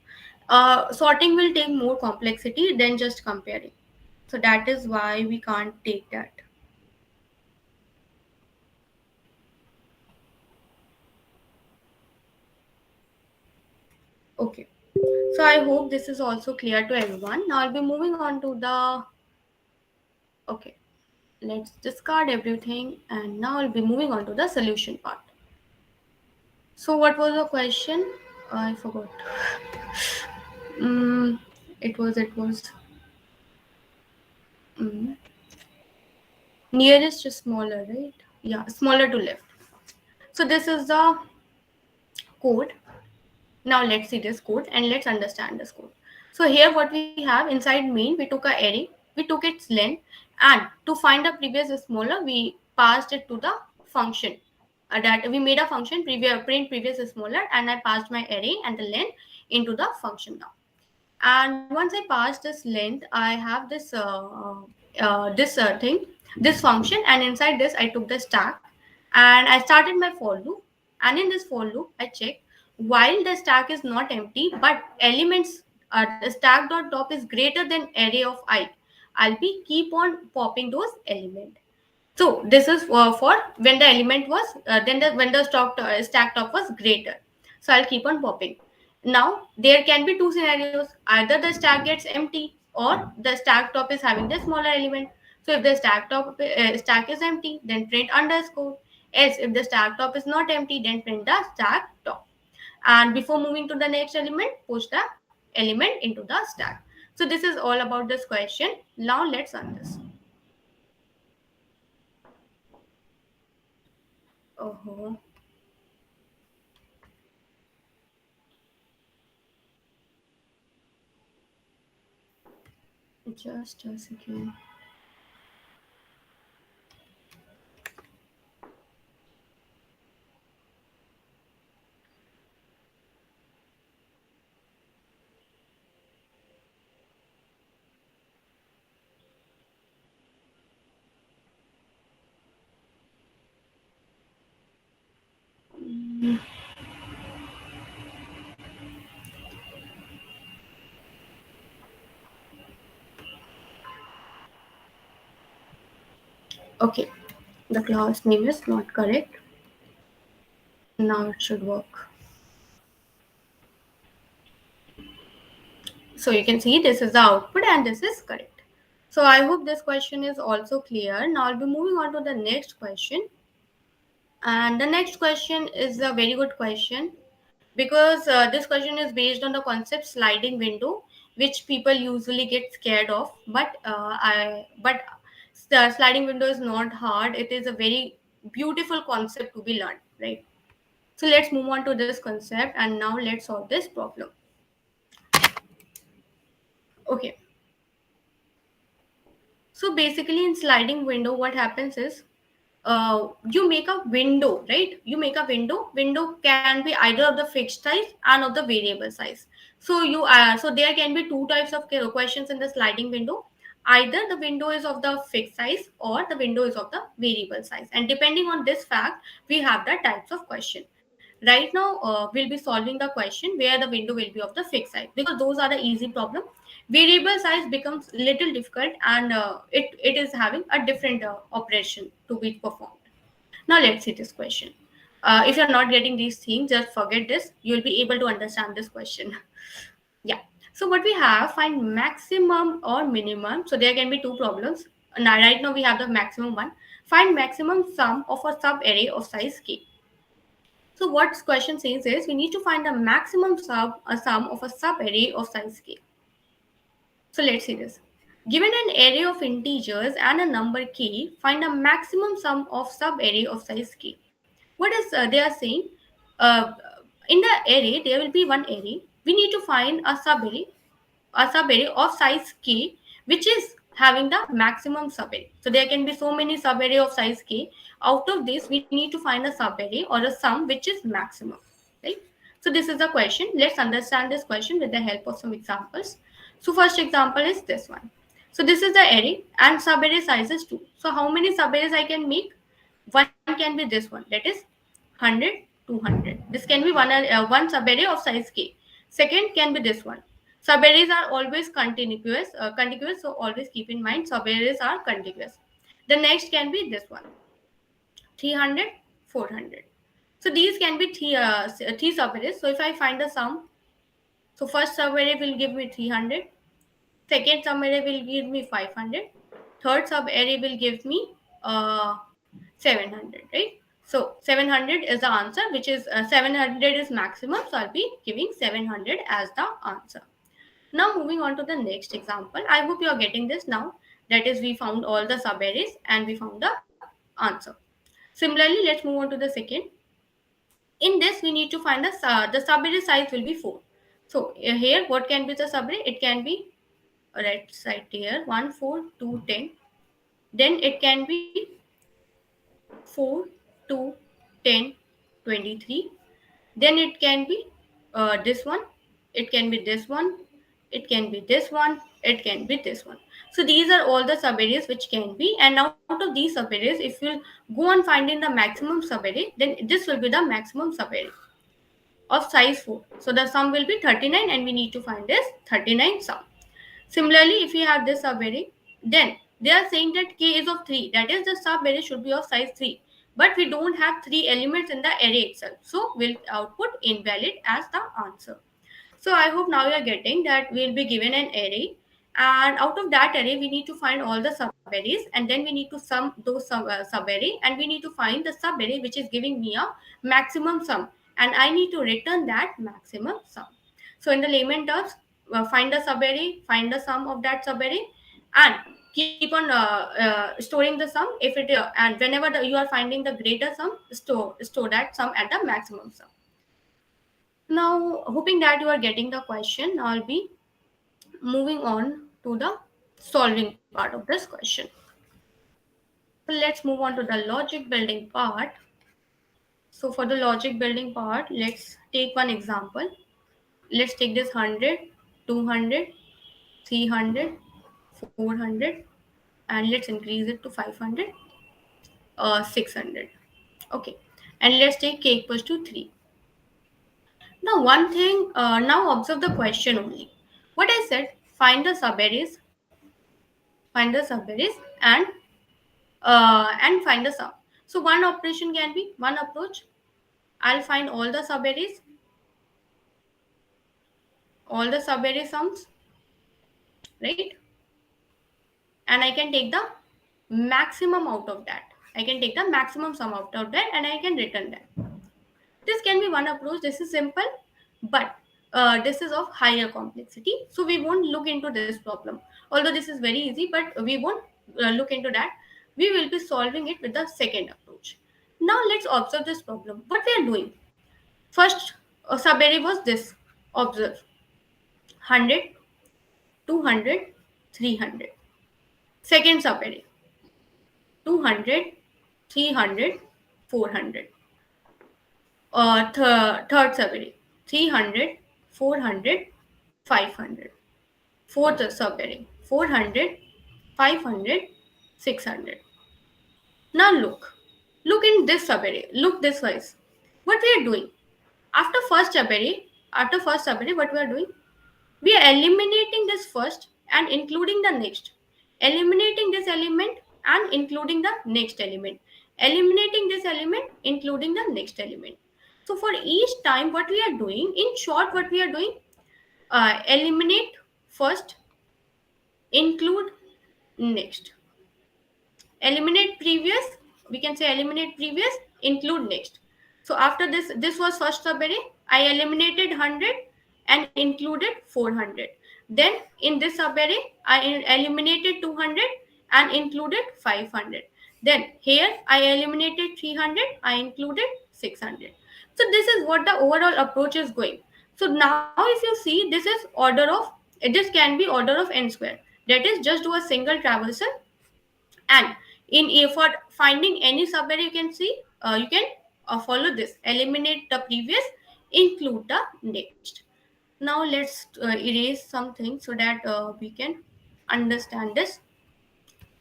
Sorting will take more complexity than just comparing. So that is why we can't take that. Okay. So I hope this is also clear to everyone. Now I'll be moving on to the. Okay. Let's discard everything, and now I'll be moving on to the solution part. So what was the question? I forgot. Mm, it was mm, nearest to smaller, right? Yeah, smaller to left. So this is the code. Now let's see this code and let's understand this code. So here what we have inside main, we took a array, we took its length, and to find the previous smaller, we passed it to the function. That we made a function previous print previous smaller, and I passed my array and the length into the function now. And once I pass this length, I have this thing, this function, and inside this I took the stack and I started my for loop. And in this for loop I check while the stack is not empty but elements, the stack dot top is greater than array of I, I'll be keep on popping those elements. So this is for when the element was then the when the stack top was greater. So I'll keep on popping. Now there can be two scenarios. Either the stack gets empty or the stack top is having the smaller element. So if the stack is empty, then print underscore. Else if the stack top is not empty, then print the stack top. And before moving to the next element, push the element into the stack. So this is all about this question. Now let's run this. Oh. Just a second. Okay, the class name is not correct. Now it should work. So you can see this is the output and this is correct. So I hope this question is also clear. Now I'll be moving on to the next question. And the next question is a very good question because this question is based on the concept sliding window, which people usually get scared of. But the sliding window is not hard. It is a very beautiful concept to be learned, right? So let's move on to this concept and now let's solve this problem. Okay. So basically in sliding window, what happens is you make a window, right? You make a window. Window can be either of the fixed size and of the variable size. So there can be two types of questions in the sliding window. Either the window is of the fixed size or the window is of the variable size. And depending on this fact, we have the types of question. Right now, we'll be solving the question where the window will be of the fixed size because those are the easy problem. Variable size becomes little difficult and it is having a different operation to be performed. Now let's see this question. If you're not getting these things, just forget this. You'll be able to understand this question. Yeah. So what we have, find maximum or minimum. So there can be two problems. Now, right now we have the maximum one. Find maximum sum of a sub array of size k. So what this question says is we need to find the maximum sum of a subarray of size k. So let's see this. Given an array of integers and a number k, find a maximum sum of subarray of size k. What is they are saying? Uh, in the array, there will be one array. We need to find a subarray of size k, which is having the maximum subarray. So there can be so many subarray of size k. Out of this, we need to find a subarray or a sum which is maximum, right? So this is the question. Let's understand this question with the help of some examples. So first example is this one. So this is the array and subarray size is 2. So how many subarrays I can make? One can be this one, that is 100, 200. This can be one subarray of size k. Second can be this one. Subarrays are always contiguous, so always keep in mind subarrays are contiguous. The next can be this one, 300, 400. So these can be three subarrays. So if I find the sum, so first subarray will give me 300, second subarray will give me 500, third subarray will give me 700, right? So 700 is the answer, which is 700 is maximum. So I'll be giving 700 as the answer. Now moving on to the next example. I hope you are getting this now. That is, we found all the subarrays and we found the answer. Similarly, let's move on to the second. In this, we need to find the subarray size will be 4. So here, what can be the subarray? It can be right side here 1 4 2 10. Then it can be 4 2 10 23. Then it can be this one, it can be this one, it can be this one, it can be this one. So these are all the subarrays which can be, and out of these subarrays, if you go on finding the maximum subarray, then this will be the maximum subarray of size 4. So the sum will be 39 and we need to find this 39 sum. Similarly, if we have this subarray, then they are saying that k is of 3. That is, the subarray should be of size 3. But we don't have 3 elements in the array itself. So we'll output invalid as the answer. So I hope now you are getting that we'll be given an array, and out of that array we need to find all the subarrays, and then we need to sum those subarray, and we need to find the subarray which is giving me a maximum sum, and I need to return that maximum sum. So in the layman terms, find the subarray, find the sum of that subarray, and keep on storing the sum. If it and whenever you are finding the greater sum, store that sum at the maximum sum. Now, hoping that you are getting the question, I'll be moving on to the solving part of this question. So let's move on to the logic building part. So for the logic building part, let's take one example. Let's take this 100, 200, 300, 400, and let's increase it to 500, 600. Okay, and let's take k equals to 3. Now, one thing, now observe the question only. What I said, find the subarrays, and find the sum. So one operation can be one approach. I'll find all the subarray sums, right? And I can take the maximum out of that. I can take the maximum sum out of that, and I can return that. This can be one approach. This is simple, but this is of higher complexity. So we won't look into this problem. Although this is very easy, but we won't look into that. We will be solving it with the second approach. Now let's observe this problem. What we are doing? First subarray was this. Observe 100, 200, 300. Second subarray 200, 300, 400. Third subarray 300, 400, 500. Fourth subarray 400, 500, 600. Now look in this subarray. Look this wise. What we are doing after first subarray, what we are doing? We are eliminating this first and including the next. Eliminating this element and including the next element. Eliminating this element, including the next element. So for each time, what we are doing, in short, what we are doing, eliminate first, include next. Eliminate previous, we can say eliminate previous, include next. So after this was first subarray, I eliminated 100 and included 400. Then in this subarray, I eliminated 200 and included 500. Then here I eliminated 300, I included 600. So this is what the overall approach is going. So now if you see, this is this can be order of n square. That is, just do a single traversal, and for finding any subarray, you can see, you can follow this: eliminate the previous, include the next. Now let's erase something so that we can understand this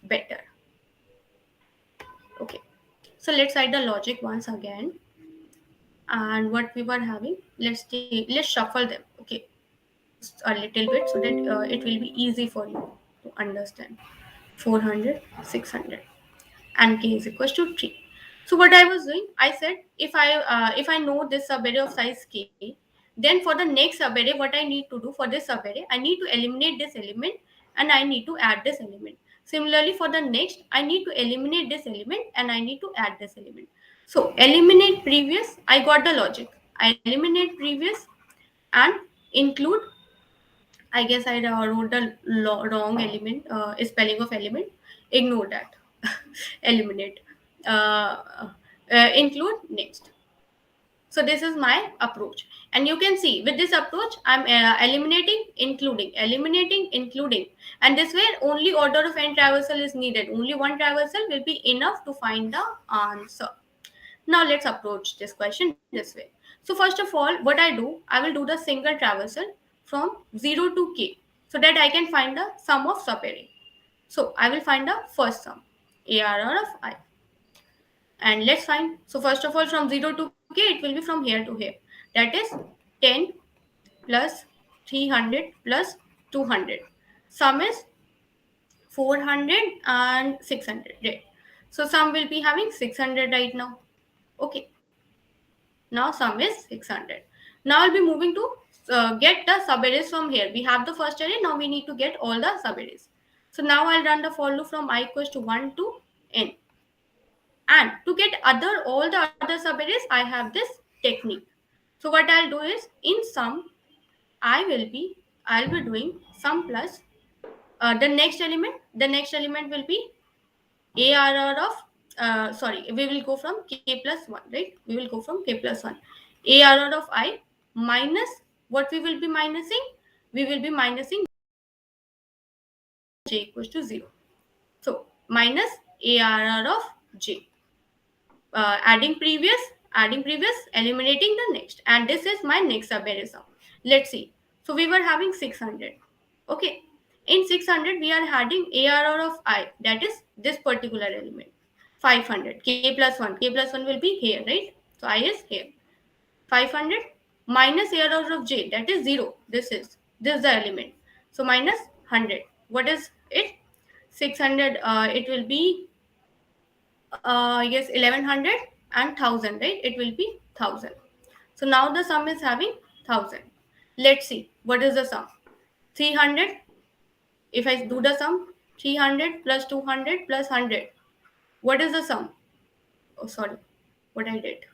better. Okay, so let's write the logic once again, and what we were having, let's shuffle them. Okay, a little bit so that it will be easy for you to understand. 400, 600. And k is equals to 3. So what I was doing, I said, if I know this subarray of size k, then for the next subarray, what I need to do for this subarray, I need to eliminate this element and I need to add this element. Similarly, for the next, I need to eliminate this element and I need to add this element. So eliminate previous, I got the logic. I eliminate previous and include, I guess I wrote the wrong element, spelling of element. Ignore that. Eliminate. Include next. So this is my approach, and you can see with this approach I'm eliminating, including, eliminating, including, and this way only order of n traversal is needed. Only one traversal will be enough to find the answer. Now let's approach this question this way. So first of all, what I do, I will do the single traversal from 0 to k, so that I can find the sum of subarray. So I will find the first sum, ARR of I. And let's find. So first of all, from 0 to k, it will be from here to here. That is 10 plus 300 plus 200. Sum is 400 and 600. Right. So sum will be having 600 right now. Okay. Now sum is 600. Now I'll be moving to get the subarrays from here. We have the first array. Now we need to get all the subarrays. So now I'll run the for loop from I equals to 1 to n. And to get all the other subarrays, I have this technique. So what I'll do is in sum, I'll be doing sum plus the next element. The next element will be ARR of we will go from k plus 1, right? We will go from k plus 1. ARR of I minus what we will be minusing? We will be minusing j equals to 0. So minus ARR of j. Adding previous, eliminating the next, and this is my next subarray sum. Let's see. So we were having 600. Okay, in 600 we are adding ARR of I, that is this particular element, 500. K plus 1, k plus 1 will be here, right? So I is here. 500 minus ARR of j, that is 0. This is the element. So minus 100. What is it? 600. It will be yes, 1100 and 1000, right? It will be 1000. So now the sum is having 1000. Let's see what is the sum. 300. If I do the sum, 300 plus 200 plus 100, what is the sum? Oh, sorry, what I did.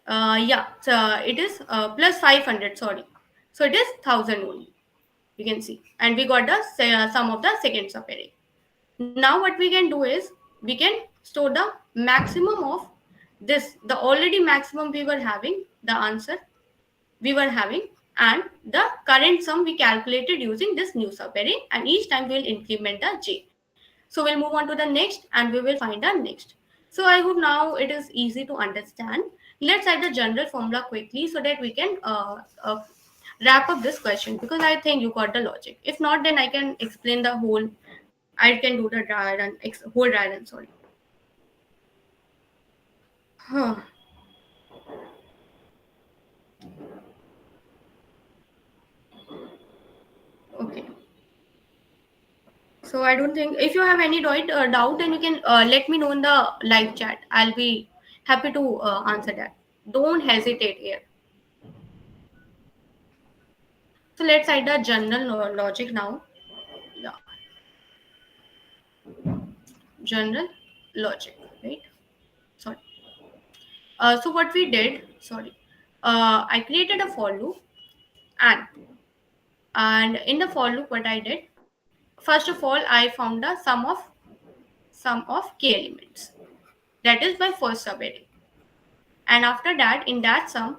Yeah, so it is plus 500. Sorry, so it is 1000 only. You can see, and we got the sum of the second subarray. Now what we can do is we can store the maximum of this, the already maximum we were having, the answer we were having, and the current sum we calculated using this new subarray, and each time we will increment the j. So we'll move on to the next and we will find the next. So I hope now it is easy to understand. Let's add the general formula quickly so that we can wrap up this question, because I think you got the logic. If not, then I can explain the whole. I can do the whole diagram. Sorry. Huh. Okay. So I don't think if you have any doubt, then you can let me know in the live chat. I'll be happy to answer that. Don't hesitate here. So let's add the general logic now. Yeah, general logic, right? Sorry. So what we did, sorry, I created a for loop, and in the for loop, what I did, first of all, I found the sum of k elements. That is my first subarray. And after that, in that sum,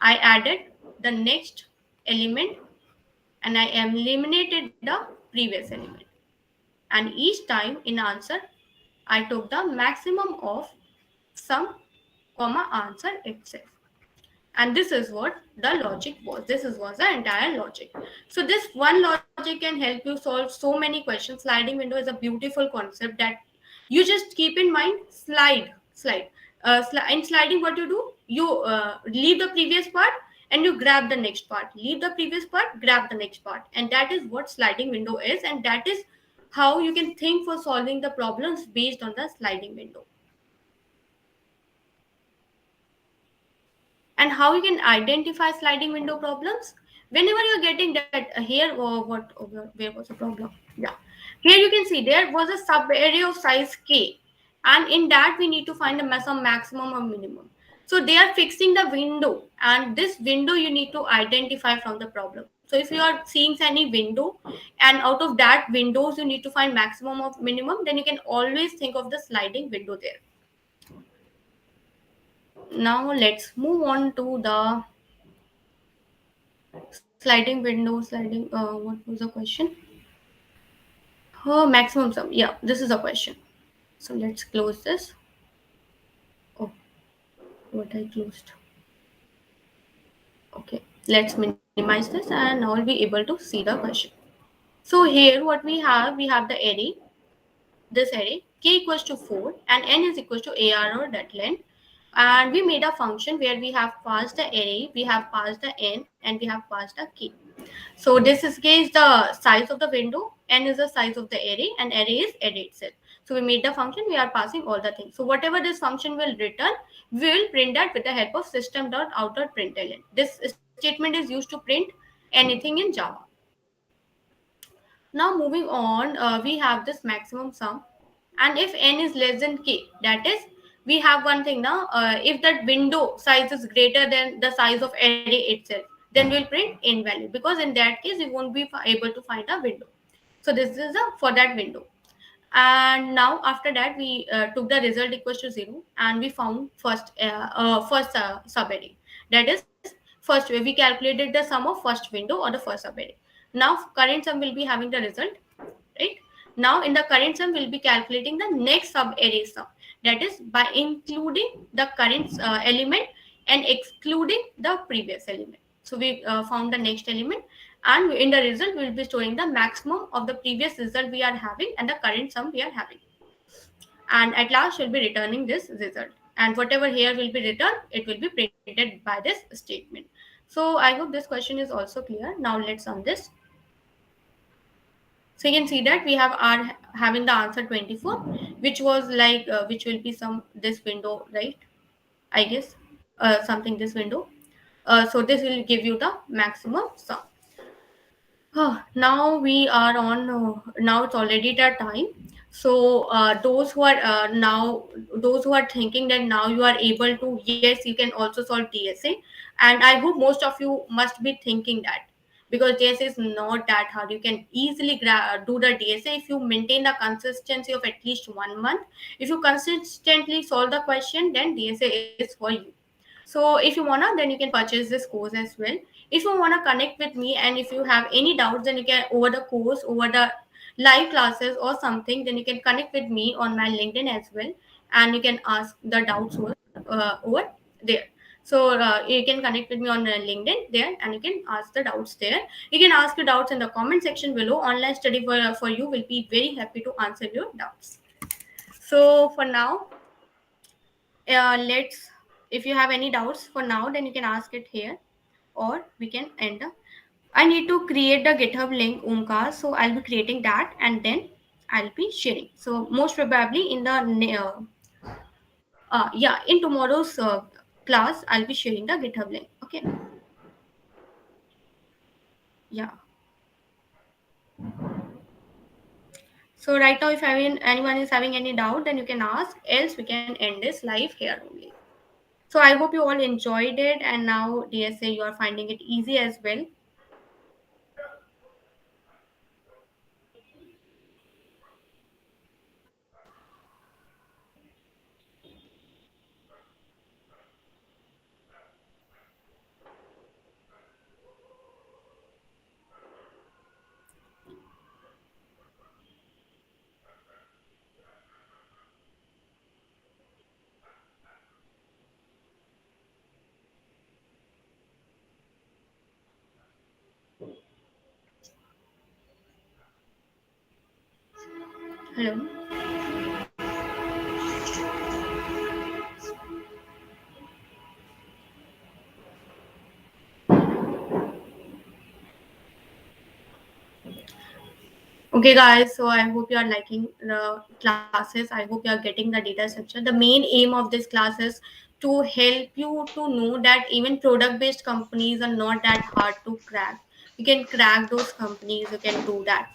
I added the next element and I eliminated the previous element. And each time in answer, I took the maximum of sum, comma, answer itself. And this is what the logic was. This was the entire logic. So this one logic can help you solve so many questions. Sliding window is a beautiful concept that you just keep in mind. Slide in sliding, what you do, you leave the previous part and you grab the next part, leave the previous part, grab the next part, and that is what sliding window is, and that is how you can think for solving the problems based on the sliding window. And how you can identify sliding window problems whenever you're getting that here, or where was the problem? Yeah, here you can see there was a sub area of size k, and in that we need to find some maximum or minimum. So they are fixing the window, and this window you need to identify from the problem. So if you are seeing any window and out of that windows you need to find maximum or minimum, then you can always think of the sliding window there. Now let's move on to the sliding window, sliding, what was the question? Maximum sum. Yeah, this is a question. So let's close this. Oh, what I closed. Okay, let's minimize this and now we'll be able to see the question. So here what we have the array, this array k equals to 4 and n is equals to ar or that length, and we made a function where we have passed the array, we have passed the n, and we have passed the k. So this is case the size of the window, n is the size of the array, and array is array itself. So we made the function, we are passing all the things. So whatever this function will return, we will print that with the help of system.out.println. This statement is used to print anything in Java. Now moving on, we have this maximum sum, and if n is less than k, that is, we have one thing now. If that window size is greater than the size of array itself, then we'll print invalid, because in that case we won't be able to find a window. So this is for that window. And now after that we took the result equals to 0, and we found first subarray, that is first way we calculated the sum of first window or the first subarray. Now current sum will be having the result, right? Now in the current sum we'll be calculating the next subarray sum, that is by including the current element and excluding the previous element. So we found the next element, and in the result we will be storing the maximum of the previous result we are having and the current sum we are having, and at last we'll be returning this result, and whatever here will be returned, it will be printed by this statement. So I hope this question is also clear. Now let's run this. So you can see that we have are having the answer 24, which was like which will be some this window, right? I guess something this window. So this will give you the maximum sum. Now we are on. Now it's already the time. So those who are those who are thinking that now you are able to, yes, you can also solve DSA, and I hope most of you must be thinking that, because DSA is not that hard. You can easily do the DSA if you maintain the consistency of at least 1 month. If you consistently solve the question, then DSA is for you. So if you wanna, then you can purchase this course as well. If you wanna connect with me and if you have any doubts, then you can over the course, over the live classes or something, then you can connect with me on my LinkedIn as well, and you can ask the doubts over there. So you can connect with me on LinkedIn there, and you can ask the doubts there. You can ask your doubts in the comment section below. Online study for you will be very happy to answer your doubts. So for now, let's, if you have any doubts for now, then you can ask it here, or we can end up. I need to create the GitHub link, Omkar, so I'll be creating that and then I'll be sharing. So most probably in the yeah, in tomorrow's class I'll be sharing the GitHub link. Okay. Yeah. So right now, if anyone is having any doubt, then you can ask. Else we can end this live here only. So I hope you all enjoyed it, and now DSA you are finding it easy as well. Hello. Okay, guys, so I hope you are liking the classes. I hope you are getting the data structure. The main aim of this class is to help you to know that even product based companies are not that hard to crack. You can crack those companies, you can do that.